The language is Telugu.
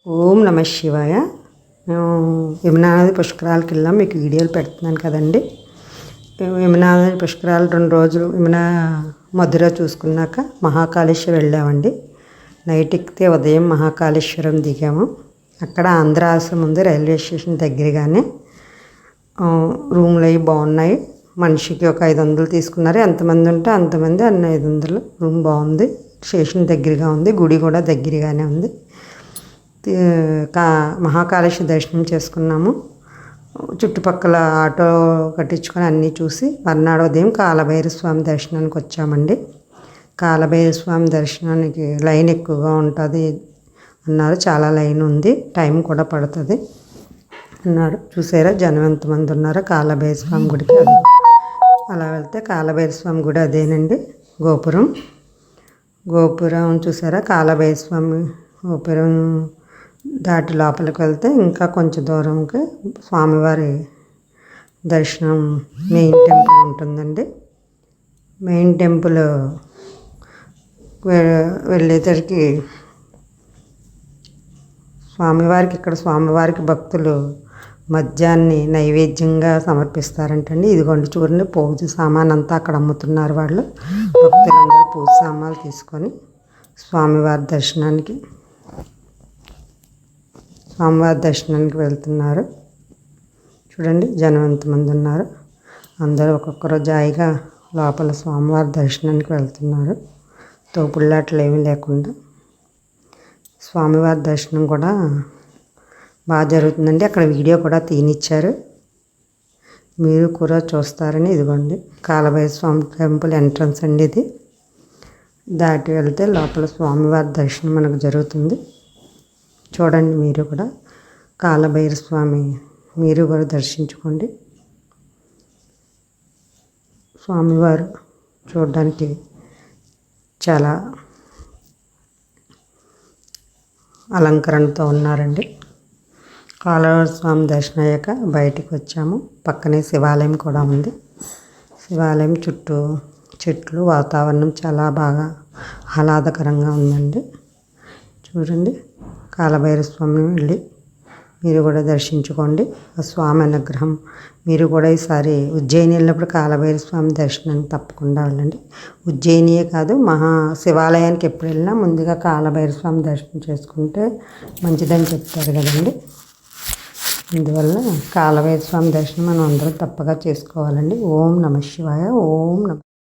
ఓం నమ శివాయ. మేము యమునా నది పుష్కరాలకి వెళ్ళాం, మీకు వీడియోలు పెడుతున్నాను కదండి. యమునా నది పుష్కరాలు 2 రోజులు యమునా మధుర చూసుకున్నాక మహాకాళేశ్వరం వెళ్ళామండి. నైట్ ఎక్కితే ఉదయం మహాకాళేశ్వరం దిగాము. అక్కడ ఆంధ్ర ఆశ్రమం ఉంది, రైల్వే స్టేషన్ దగ్గరగానే. రూమ్లు అవి బాగున్నాయి. మనిషికి ఒక 500 తీసుకున్నారు. ఎంతమంది ఉంటే అంతమంది, అన్ని 500. రూమ్ బాగుంది, స్టేషన్ దగ్గరగా ఉంది, గుడి కూడా దగ్గరగానే ఉంది. మహాకాళేశ్వర దర్శనం చేసుకున్నాము. చుట్టుపక్కల ఆటో కట్టించుకొని అన్నీ చూసి మర్నాడు ఉదయం కాలభైరవ స్వామి దర్శనానికి వచ్చామండి. కాలభైరవ స్వామి దర్శనానికి లైన్ ఎక్కువగా ఉంటుంది అన్నారు. చాలా లైన్ ఉంది, టైం కూడా పడుతుంది అన్నారు. చూసారా జనం ఎంతమంది ఉన్నారో కాలభైరవ స్వామి గుడికి. అలా వెళ్తే కాలభైరవ స్వామి గుడి అదేనండి. గోపురం చూసారా. కాలభైరవ స్వామి గోపురం దాటి లోపలికి వెళ్తే ఇంకా కొంచెం దూరంకి స్వామివారి దర్శనం మెయిన్ టెంపుల్ ఉంటుందండి. మెయిన్ టెంపుల్ వెళ్ళేసరికి స్వామివారికి భక్తులు మద్యాన్ని నైవేద్యంగా సమర్పిస్తారంటండి. ఇదిగోండి చూడండి, పూజ సామాన్ అంతా అక్కడ అమ్ముతున్నారు వాళ్ళు. భక్తులందరూ పూజ సామాన్లు తీసుకొని స్వామివారి దర్శనానికి వెళ్తున్నారు. చూడండి జనం ఎంతమంది ఉన్నారు. అందరూ ఒక్కొక్కరు జాయిగా లోపల స్వామివారి దర్శనానికి వెళ్తున్నారు. తోపుళ్ళాట్లు ఏమీ లేకుండా స్వామివారి దర్శనం కూడా బాగా జరుగుతుందండి. అక్కడ వీడియో కూడా తీనిచ్చారు, మీరు కూడా చూస్తారని. ఇదిగోండి కాలభైరవ స్వామి టెంపుల్ ఎంట్రన్స్ అండి ఇది. దాటి వెళ్తే లోపల స్వామివారి దర్శనం మనకు జరుగుతుంది. చూడండి మీరు కూడా కాలభైరవ స్వామి మీరు కూడా దర్శించుకోండి. స్వామివారు చూడడానికి చాలా అలంకరణతో ఉన్నారండి. కాలభైరవ స్వామి దర్శనం అయ్యాక బయటికి వచ్చాము. పక్కనే శివాలయం కూడా ఉంది. శివాలయం చుట్టూ చెట్లు, వాతావరణం చాలా బాగా ఆహ్లాదకరంగా ఉందండి. చూడండి కాలభైరవ స్వామిని వెళ్ళి మీరు కూడా దర్శించుకోండి. ఆ స్వామి అనుగ్రహం. మీరు కూడా ఈసారి ఉజ్జయిని వెళ్ళినప్పుడు కాలభైరవ స్వామి దర్శనానికి తప్పకుండా వెళ్ళండి. ఉజ్జయినియే కాదు, శివాలయానికి ఎప్పుడు వెళ్ళినా ముందుగా కాలభైరవ స్వామి దర్శనం చేసుకుంటే మంచిదని చెప్తారు కదండి. అందువల్ల కాలభైరవ స్వామి దర్శనం మనం అందరం తప్పగా చేసుకోవాలండి. ఓం నమ శివాయ. ఓం నమ